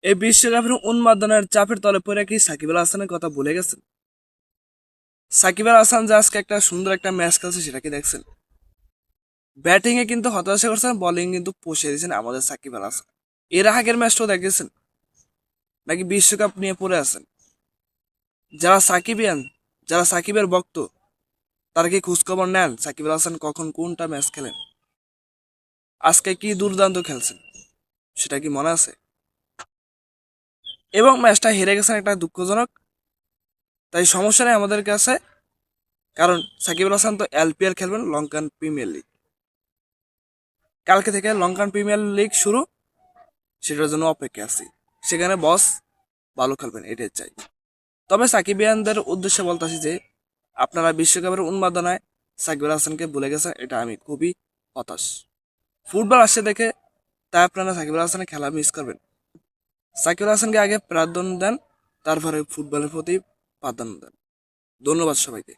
এই বিশ্বকাপের উন্মাদনের চাপের তলে পড়ে কি সাকিব আল হাসানের কথা ভুলে গেছেন? সাকিব আল হাসান যে আজকে একটা সুন্দর একটা ম্যাচ খেলছে সেটা কি দেখছেন? ব্যাটিং এ কিন্তু হতাশা করছেন, বোলিং কিন্তু পুষে দিয়েছেন আমাদের সাকিব আল হাসান। এর আগের ম্যাচটাও দেখেছেন নাকি বিশ্বকাপ নিয়ে পড়ে আছেন? যারা সাকিবিয়ান, যারা সাকিবের ভক্ত, তারা কি খোঁজখবর নেন সাকিব আল হাসান কখন কোনটা ম্যাচ খেলেন, আজকে কি দুর্দান্ত খেলছেন সেটা কি মনে আছে? এবং ম্যাচটা হেরে গেছেন, একটা দুঃখজনক। তাই সমস্যা নেই আমাদের কাছে, কারণ সাকিব আল হাসান তো এলপিএল খেলবেন, লঙ্কান প্রিমিয়ার লিগ। কালকে থেকে লঙ্কান প্রিমিয়ার লিগ শুরু, সেটার জন্য অপেক্ষা আছি। সেখানে বস ভালো খেলবেন, এটাই চাই। তবে সাকিবিয়ানদের উদ্দেশ্যে বলতেছি যে আপনারা বিশ্বকাপের উন্মাদনায় সাকিব আল হাসানকে ভুলে গেছেন, এটা আমি খুবই হতাশ। ফুটবল আসছে দেখে তাই আপনারা সাকিব আল হাসানের খেলা মিস করবেন? সাকিব আল হাসানকে আগে প্রাধান্য দেন, তারপরে ফুটবলের প্রতি প্রাধান্য দেন। ধন্যবাদ সবাইকে।